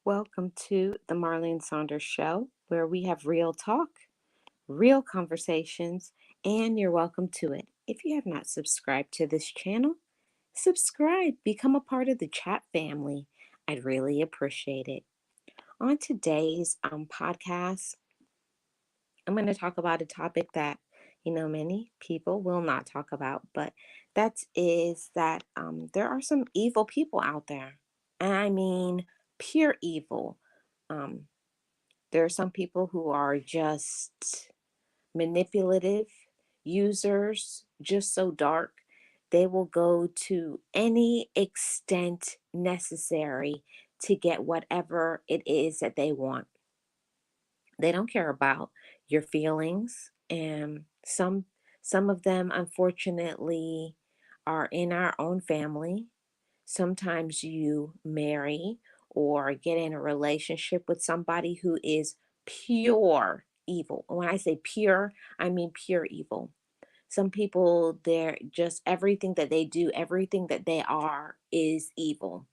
Welcome to the Marlene Saunders Show, where we have real talk, real conversations, and you're welcome to it. If you have not subscribed to this channel, subscribe, become a part of the chat family. I'd really appreciate it. On today's podcast, I'm going to talk about a topic that many people will not talk about, but that there are some evil people out there, and I mean pure evil. Um, There are some people who are just manipulative users, just so dark. They will go to any extent necessary to get whatever it is that they want. They don't care about your feelings, and some of them unfortunately are in our own family. Sometimes you marry or get in a relationship with somebody who is pure evil. When I say pure, I mean pure evil. Some people, they're just everything that they do, everything that they are is evil.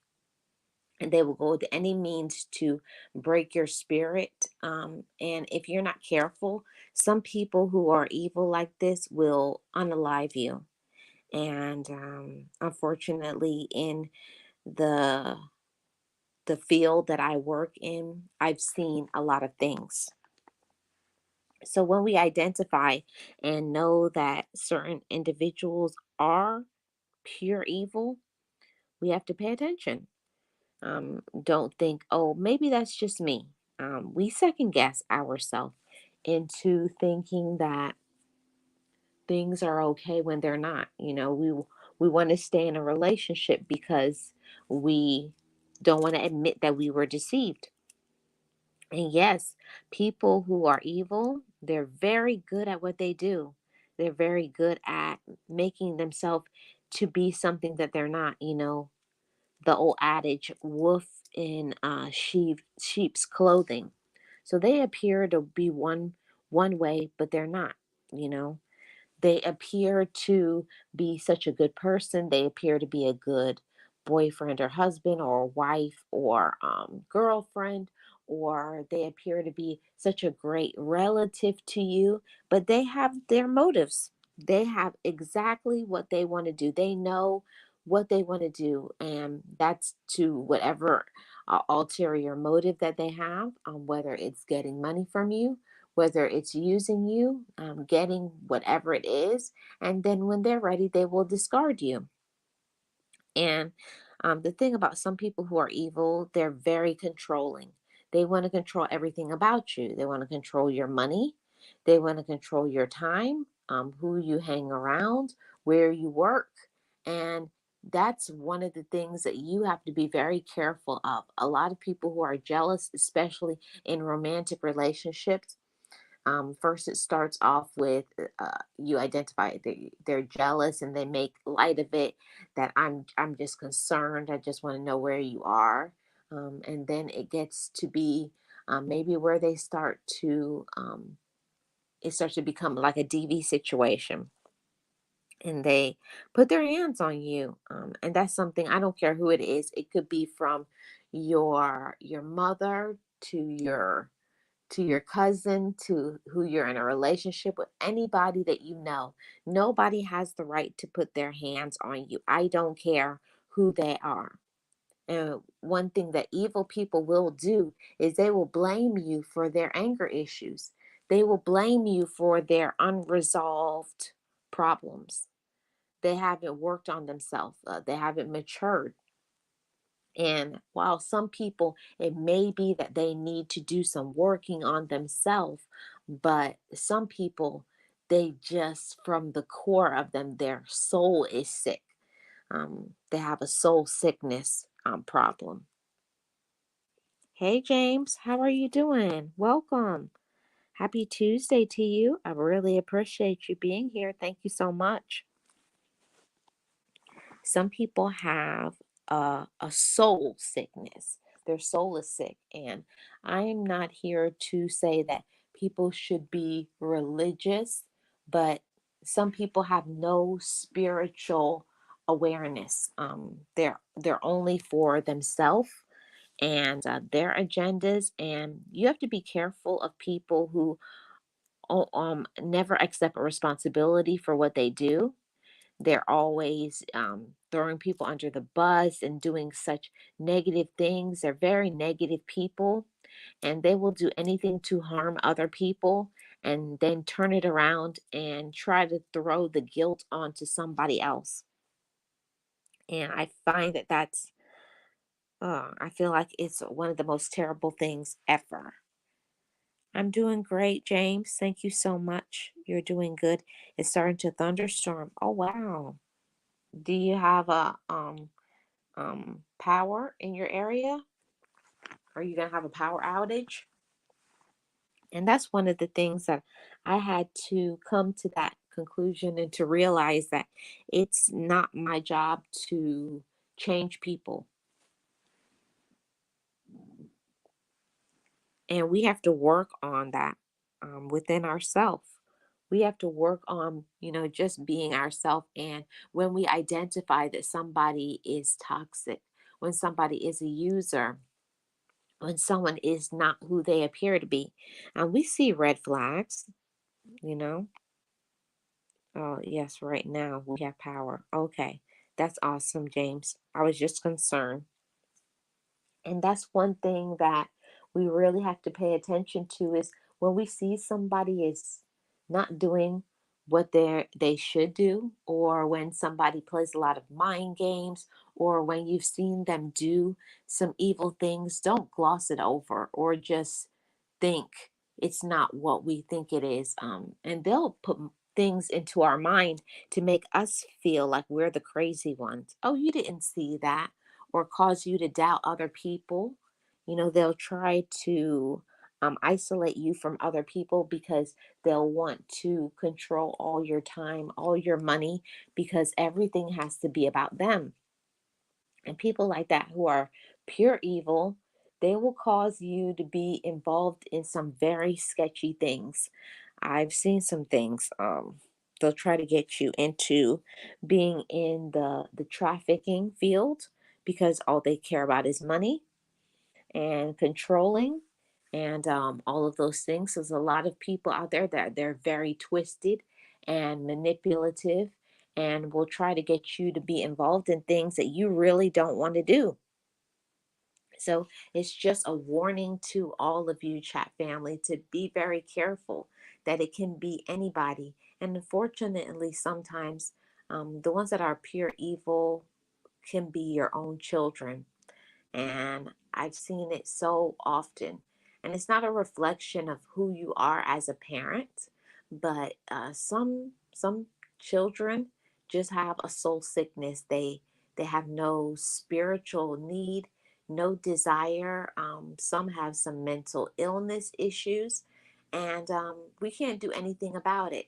And they will go to any means to break your spirit. And if you're not careful, some people who are evil like this will unalive you. And unfortunately, in the the field that I work in, I've seen a lot of things. So when we identify and know that certain individuals are pure evil, we have to pay attention. Don't think, oh, maybe that's just me. We second guess ourselves into thinking that things are okay when they're not. We want to stay in a relationship because we don't want to admit that we were deceived. And yes, people who are evil, they're very good at what they do. They're very good at making themselves to be something that they're not. The old adage, wolf in sheep's clothing. So they appear to be one way, but they're not. You know, they appear to be such a good person. They appear to be a good boyfriend or husband or wife or girlfriend, or they appear to be such a great relative to you, but they have their motives. They have exactly what they want to do. They know what they want to do, and that's to whatever ulterior motive that they have, whether it's getting money from you, whether it's using you, getting whatever it is, and then when they're ready, they will discard you. And the thing about some people who are evil, they're very controlling. They want to control everything about you. They want to control your money. They want to control your time, who you hang around, where you work. And that's one of the things that you have to be very careful of. A lot of people who are jealous, especially in romantic relationships, first, it starts off with you identify they're jealous and they make light of it. That I'm just concerned. I just want to know where you are, and then it gets to be maybe where they start to it starts to become like a DV situation, and they put their hands on you, and that's something. I don't care who it is. It could be from your mother to your cousin, to who you're in a relationship with, anybody that you know. Nobody has the right to put their hands on you. I don't care who they are. And one thing that evil people will do is they will blame you for their anger issues. They will blame you for their unresolved problems. They haven't worked on themselves, they haven't matured. And while some people, it may be that they need to do some working on themselves, but some people, they just, from the core of them, their soul is sick. They have a soul sickness problem. Hey, James, how are you doing? Welcome. Happy Tuesday to you. I really appreciate you being here. Thank you so much. Some people have a soul sickness. Their soul is sick. And I am not here to say that people should be religious, but some people have no spiritual awareness. They're only for themselves, and their agendas. And you have to be careful of people who never accept a responsibility for what they do. They're always throwing people under the bus and doing such negative things. They're very negative people, and they will do anything to harm other people and then turn it around and try to throw the guilt onto somebody else. And I find that I feel like it's one of the most terrible things ever. I'm doing great, James. Thank you so much. You're doing good. It's starting to thunderstorm. Oh, wow. Do you have a power in your area? Are you gonna have a power outage? And that's one of the things that I had to come to that conclusion and to realize that it's not my job to change people. And we have to work on that within ourselves. We have to work on, just being ourselves. And when we identify that somebody is toxic, when somebody is a user, when someone is not who they appear to be, and we see red flags, you know. Oh, yes, right now we have power. Okay, that's awesome, James. I was just concerned. And that's one thing that we really have to pay attention to is when we see somebody is not doing what they should do, or when somebody plays a lot of mind games, or when you've seen them do some evil things, don't gloss it over or just think it's not what we think it is. And they'll put things into our mind to make us feel like we're the crazy ones. Oh, you didn't see that, or cause you to doubt other people. They'll try to isolate you from other people because they'll want to control all your time, all your money, because everything has to be about them. And people like that who are pure evil, they will cause you to be involved in some very sketchy things. I've seen some things. They'll try to get you into being in the trafficking field because all they care about is money and controlling and all of those things. There's a lot of people out there that they're very twisted and manipulative and will try to get you to be involved in things that you really don't want to do. So it's just a warning to all of you, chat family, to be very careful that it can be anybody. And unfortunately, sometimes the ones that are pure evil can be your own children, and I've seen it so often. And it's not a reflection of who you are as a parent, but some children just have a soul sickness. They have no spiritual need, no desire. Some have some mental illness issues, and we can't do anything about it.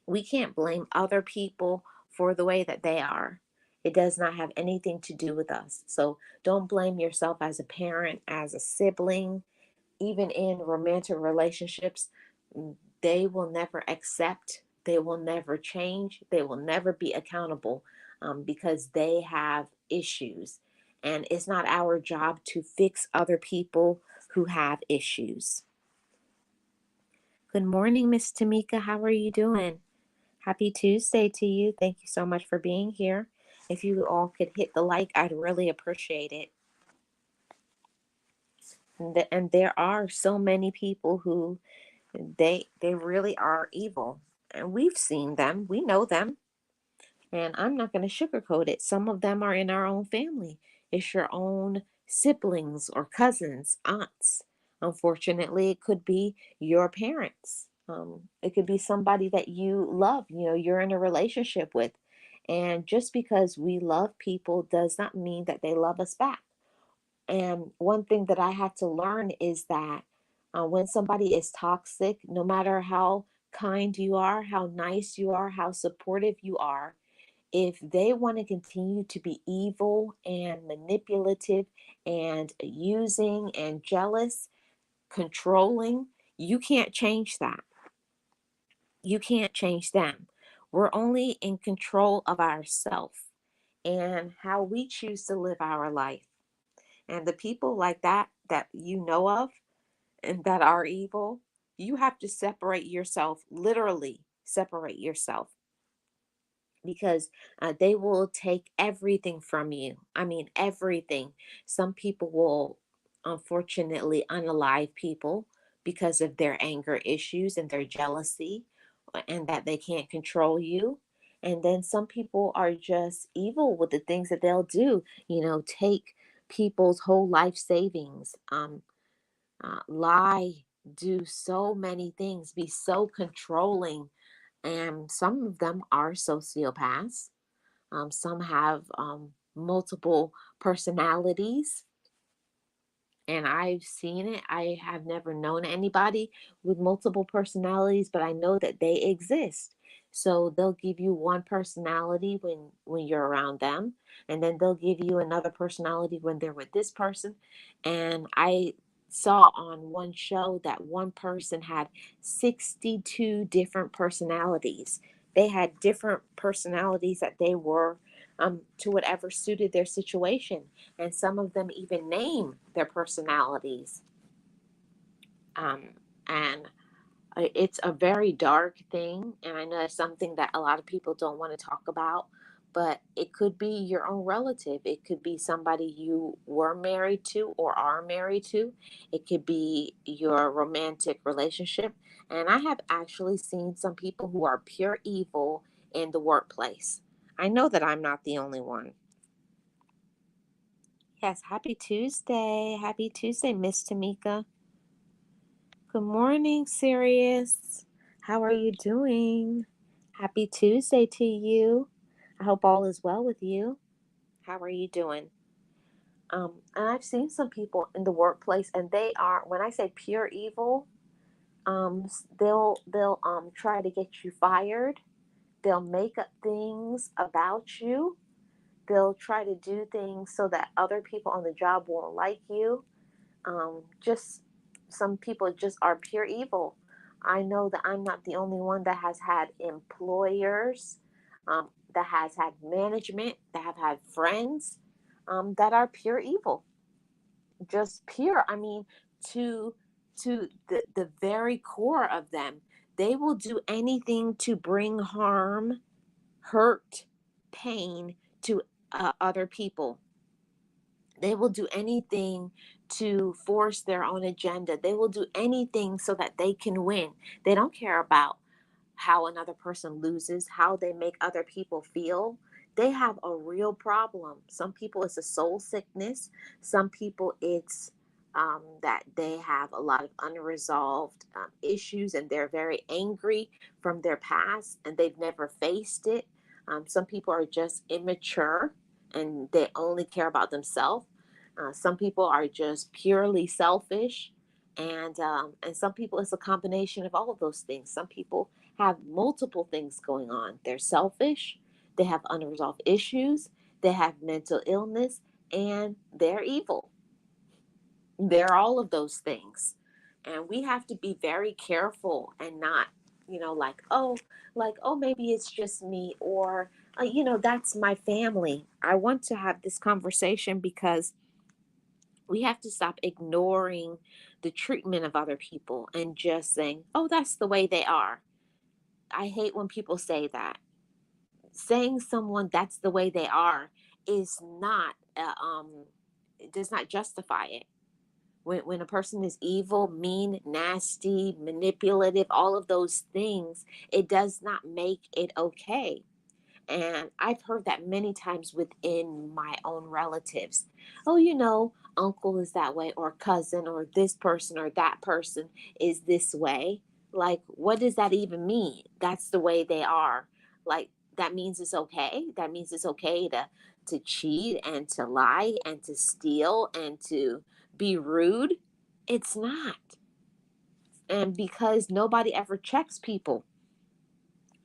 We can't blame other people for the way that they are. It does not have anything to do with us. So don't blame yourself as a parent, as a sibling, even in romantic relationships. They will never accept, they will never change, they will never be accountable because they have issues. And it's not our job to fix other people who have issues. Good morning, Miss Tamika. How are you doing? Happy Tuesday to you. Thank you so much for being here. If you all could hit the like, I'd really appreciate it. And there are so many people who they really are evil. And we've seen them. We know them. And I'm not going to sugarcoat it. Some of them are in our own family. It's your own siblings or cousins, aunts. Unfortunately, it could be your parents. It could be somebody that you love, you're in a relationship with. And just because we love people does not mean that they love us back. And one thing that I had to learn is that when somebody is toxic, no matter how kind you are, how nice you are, how supportive you are, if they want to continue to be evil and manipulative and using and jealous, controlling, you can't change that. You can't change them. We're only in control of ourselves and how we choose to live our life. And the people like that that you know of and that are evil, you have to separate yourself, literally separate yourself, because they will take everything from you. I mean, everything. Some people will unfortunately unalive people because of their anger issues and their jealousy, and that they can't control you. And then some people are just evil with the things that they'll do, take people's whole life savings, lie, do so many things, be so controlling. And some of them are sociopaths. Some have multiple personalities, and I've seen it. I have never known anybody with multiple personalities, but I know that they exist. So they'll give you one personality when you're around them, and then they'll give you another personality when they're with this person. And I saw on one show that one person had 62 different personalities. They had different personalities that they were to whatever suited their situation, and some of them even name their personalities. Um, and it's a very dark thing, and I know it's something that a lot of people don't want to talk about. But it could be your own relative. It could be somebody you were married to or are married to. It could be your romantic relationship. And I have actually seen some people who are pure evil in the workplace. I know that I'm not the only one. Yes, happy Tuesday. Happy Tuesday, Miss Tamika. Good morning, Sirius. How are you doing? Happy Tuesday to you. I hope all is well with you. How are you doing? And I've seen some people in the workplace, and they are, when I say pure evil, they'll try to get you fired. They'll make up things about you. They'll try to do things so that other people on the job won't like you. Just some people just are pure evil. I know that I'm not the only one that has had employers, that has had management, that have had friends, that are pure evil. Just pure. I mean, to the very core of them, they will do anything to bring harm, hurt, pain to other people. They will do anything to force their own agenda. They will do anything so that they can win. They don't care about how another person loses, how they make other people feel. They have a real problem. Some people it's a soul sickness. Some people it's that they have a lot of unresolved issues, and they're very angry from their past and they've never faced it. Some people are just immature and they only care about themselves. Some people are just purely selfish, and some people it's a combination of all of those things. Some people have multiple things going on. They're selfish, they have unresolved issues, they have mental illness, and they're evil. They're all of those things. And we have to be very careful and not, like, oh, maybe it's just me, or, that's my family. I want to have this conversation because we have to stop ignoring the treatment of other people and just saying, oh, that's the way they are. I hate when people say that. Saying someone that's the way they are is not it does not justify it. When a person is evil, mean, nasty, manipulative, all of those things, it does not make it okay. And I've heard that many times within my own relatives. Oh, uncle is that way, or cousin, or this person, or that person is this way. Like, what does that even mean? That's the way they are. Like, that means it's okay. That means it's okay to cheat and to lie and to steal and to be rude. It's not. And because nobody ever checks people,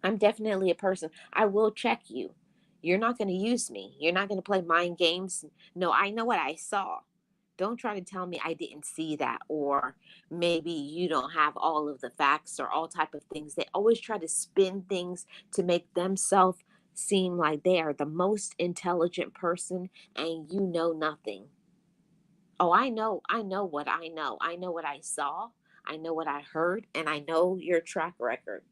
I'm definitely a person. I will check you. You're not going to use me. You're not going to play mind games. No, I know what I saw. Don't try to tell me I didn't see that, or maybe you don't have all of the facts, or all type of things. They always try to spin things to make themselves seem like they are the most intelligent person and you know nothing. Oh, I know what I know. I know what I saw. I know what I heard, and I know your track record.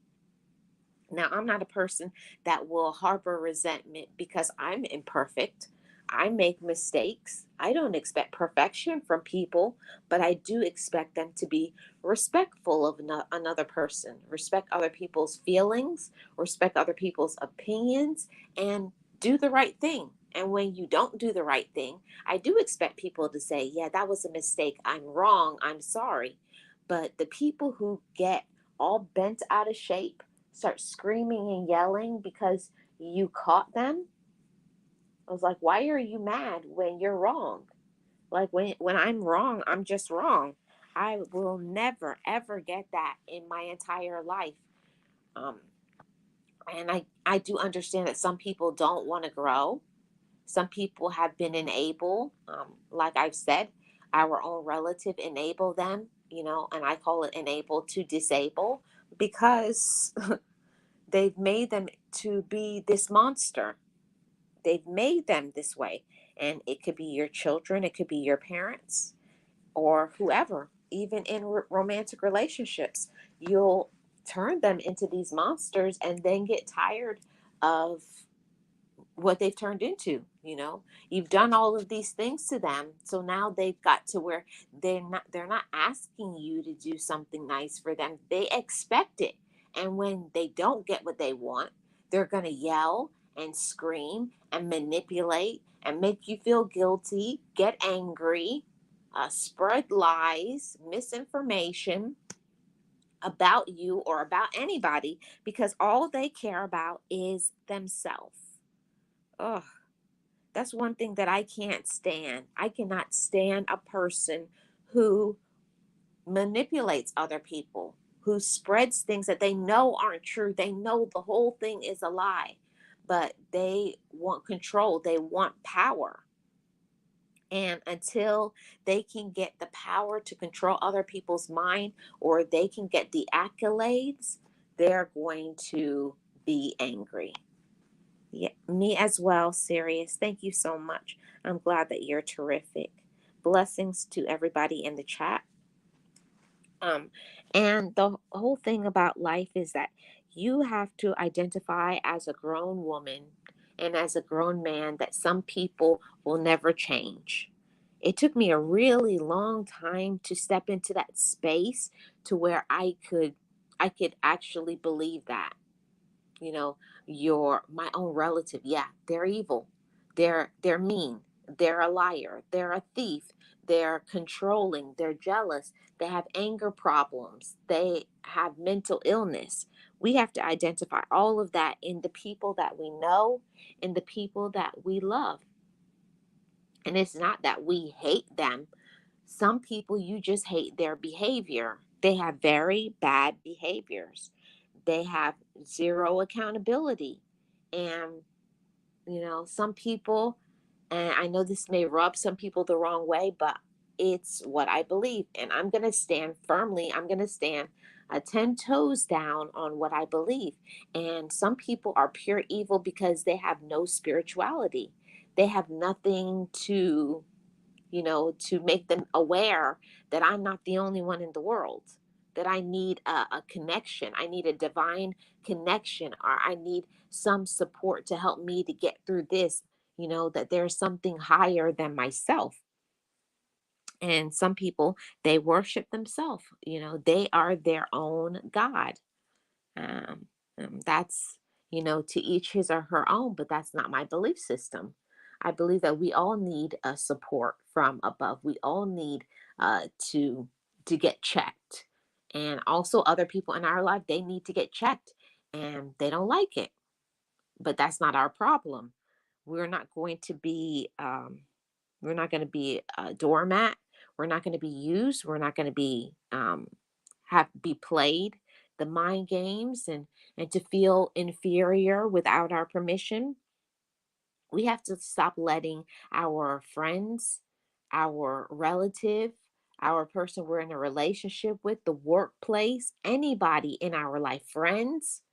Now, I'm not a person that will harbor resentment because I'm imperfect. I make mistakes. I don't expect perfection from people, but I do expect them to be respectful of another person, respect other people's feelings, respect other people's opinions, and do the right thing. And when you don't do the right thing, I do expect people to say, yeah, that was a mistake. I'm wrong. I'm sorry. But the people who get all bent out of shape, start screaming and yelling because you caught them. I was like, why are you mad when you're wrong? Like when I'm wrong, I'm just wrong. I will never ever get that in my entire life. Um, and I do understand that some people don't want to grow. Some people have been enabled. Like I've said, our own relative enable them, and I call it enable to disable because they've made them to be this monster. They've made them this way. And it could be your children, it could be your parents, or whoever. Even in romantic relationships, you'll turn them into these monsters and then get tired of what they've turned into. You've done all of these things to them, so now they've got to where they're not asking you to do something nice for them. They expect it, and when they don't get what they want, they're going to yell and scream and manipulate and make you feel guilty, get angry, spread lies, misinformation about you or about anybody, because all they care about is themselves. Ugh. That's one thing that I can't stand. I cannot stand a person who manipulates other people, who spreads things that they know aren't true. They know the whole thing is a lie, but they want control, they want power. And until they can get the power to control other people's mind, or they can get the accolades, they're going to be angry. Yeah, me as well, Sirius. Thank you so much. I'm glad that you're terrific. Blessings to everybody in the chat. Um, and the whole thing about life is that you have to identify as a grown woman and as a grown man that some people will never change. It took me a really long time to step into that space to where I could actually believe that, you know your my own relative, yeah, they're evil, they're mean, they're a liar, they're a thief, they're controlling, they're jealous, they have anger problems, they have mental illness. We have to identify all of that in the people that we know, in the people that we love. And it's not that we hate them. Some people, you just hate their behavior. They have very bad behaviors. They have zero accountability. And, some people, and I know this may rub some people the wrong way, but it's what I believe. And I'm going to stand firmly. I'm going to stand 10 toes down on what I believe. And some people are pure evil because they have no spirituality. They have nothing to make them aware that I'm not the only one in the world, that I need a connection. I need a divine connection, or I need some support to help me to get through this, that there's something higher than myself. And some people, they worship themselves, they are their own God. um, that's, to each his or her own, but that's not my belief system. I believe that we all need a support from above. We all need to get checked, and also other people in our life, they need to get checked, and they don't like it. But that's not our problem. We're not going to be we're not going to be a doormat. We're not going to be used. We're not going to be have be played the mind games, and to feel inferior without our permission. We have to stop letting our friends, our relative, our person we're in a relationship with, the workplace, anybody in our life, friends,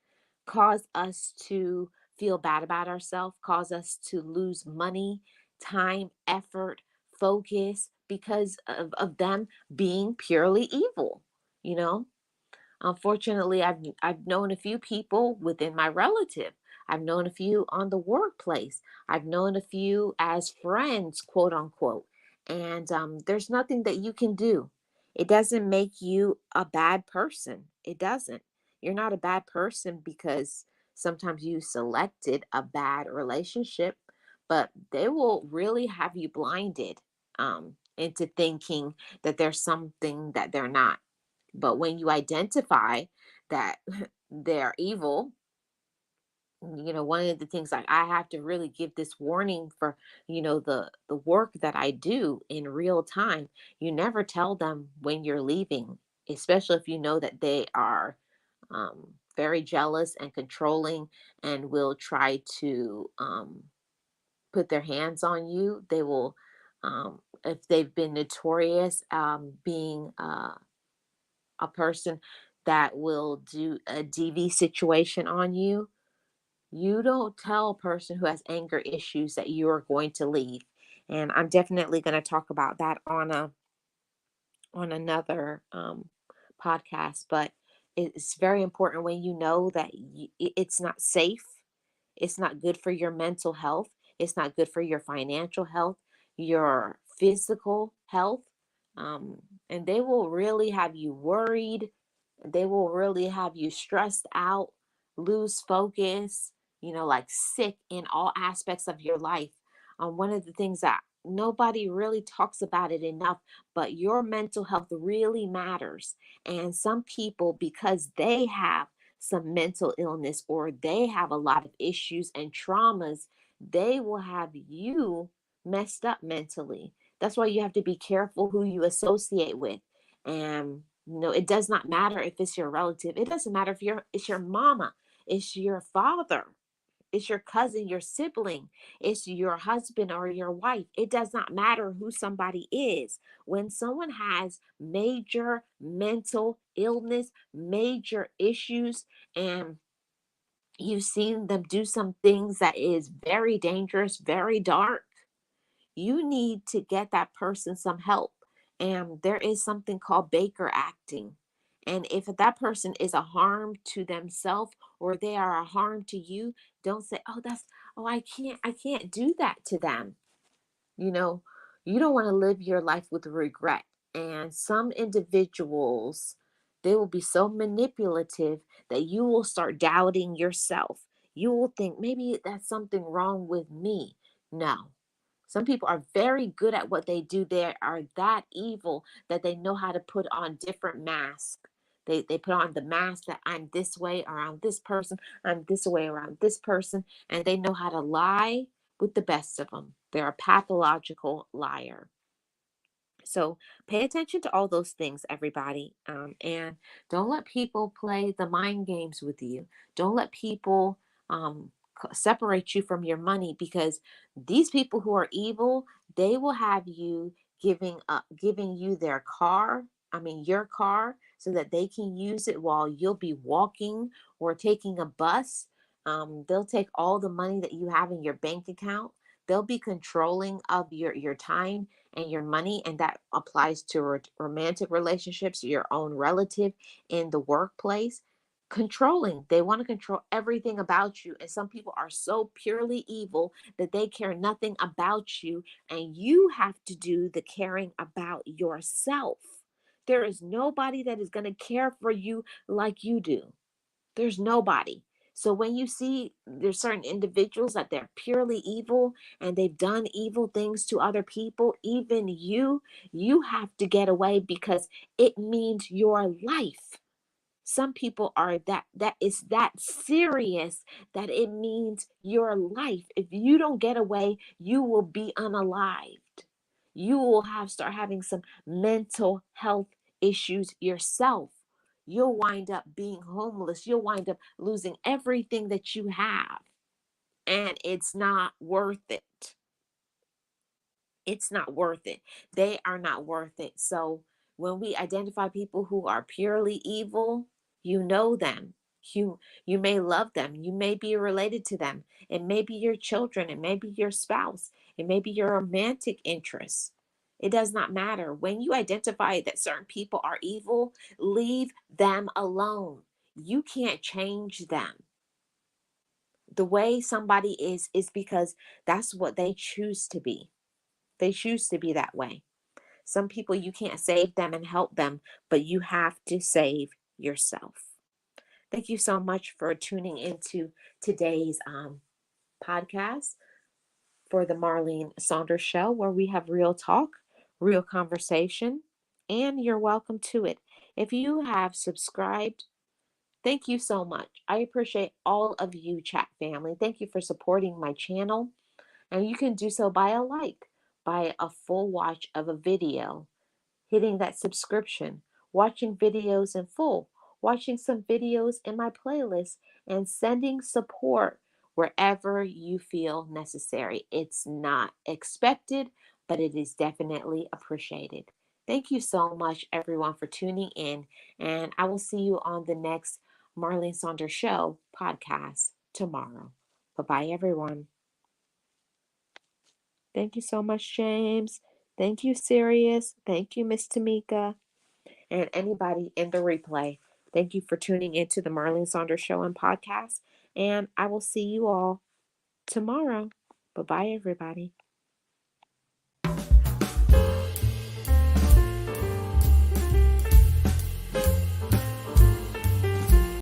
cause us to feel bad about ourselves, cause us to lose money, time, effort, focus, because of them being purely evil, you know? Unfortunately, I've known a few people within my relative. I've known a few on the workplace. I've known a few as friends, quote unquote. And there's nothing that you can do. It doesn't make you a bad person. It doesn't. You're not a bad person because sometimes you selected a bad relationship, but they will really have you blinded into thinking that there's something that they're not. But when you identify that they're evil, one of the things, like, I have to really give this warning for, the work that I do in real time. You never tell them when you're leaving, especially if you know that they are very jealous and controlling and will try to put their hands on you. They will, if they've been notorious being a person that will do a DV situation on you, you don't tell a person who has anger issues that you are going to leave. And I'm definitely going to talk about that on another podcast. But it's very important when you know that it's not safe, it's not good for your mental health. It's not good for your financial health, your physical health. Um, and they will really have you worried. They will really have you stressed out, lose focus, like sick in all aspects of your life. One of the things that nobody really talks about it enough, but your mental health really matters. And some people, because they have some mental illness or they have a lot of issues and traumas, they will have you messed up mentally. That's why you have to be careful who you associate with. And it does not matter if it's your relative. It doesn't matter if it's your mama, it's your father, it's your cousin, your sibling, it's your husband or your wife. It does not matter who somebody is. When someone has major mental illness, major issues, and you've seen them do some things that is very dangerous, very dark, you need to get that person some help. And there is something called Baker acting. And if that person is a harm to themselves or they are a harm to you, don't say, "Oh, I can't do that to them." You know, you don't want to live your life with regret. And some individuals, they will be so manipulative that you will start doubting yourself. You will think maybe that's something wrong with me. No. Some people are very good at what they do. They are that evil that they know how to put on different masks. They put on the mask that I'm this way around this person, I'm this way around this person, and they know how to lie with the best of them. They're a pathological liar. So pay attention to all those things, everybody. And don't let people play the mind games with you. Don't let people separate you from your money, because these people who are evil, they will have you giving you their car. I mean, your car, so that they can use it while you'll be walking or taking a bus. They'll take all the money that you have in your bank account. They'll be controlling of your time and your money, and that applies to romantic relationships, your own relative, in the workplace. Controlling, they want to control everything about you, and some people are so purely evil that they care nothing about you, and you have to do the caring about yourself. There is nobody that is going to care for you like you do. There's nobody. So when you see there's certain individuals that they're purely evil and they've done evil things to other people, even you have to get away, because it means your life. Some people are that is that serious that it means your life. If you don't get away, you will be unalived. You will have start having some mental health issues yourself. You'll wind up being homeless. You'll wind up losing everything that you have. And it's not worth it. It's not worth it. They are not worth it. So when we identify people who are purely evil, you know them. You may love them. You may be related to them. It may be your children. It may be your spouse. It may be your romantic interest. It does not matter. When you identify that certain people are evil, leave them alone. You can't change them. The way somebody is because that's what they choose to be. They choose to be that way. Some people you can't save them and help them, but you have to save yourself. Thank you so much for tuning into today's podcast for the Marlene Saunders Show, where we have real talk, real conversation, and you're welcome to it. If you have subscribed, thank you so much. I appreciate all of you, chat family. Thank you for supporting my channel. And you can do so by a like, by a full watch of a video, hitting that subscription, watching videos in full, watching some videos in my playlist, and sending support wherever you feel necessary. It's not expected, but it is definitely appreciated. Thank you so much, everyone, for tuning in, and I will see you on the next Marlene Saunders Show podcast tomorrow. Bye bye, everyone. Thank you so much, James. Thank you, Sirius. Thank you, Miss Tamika. And anybody in the replay. Thank you for tuning into the Marlene Saunders Show and podcast. And I will see you all tomorrow. Bye bye, everybody.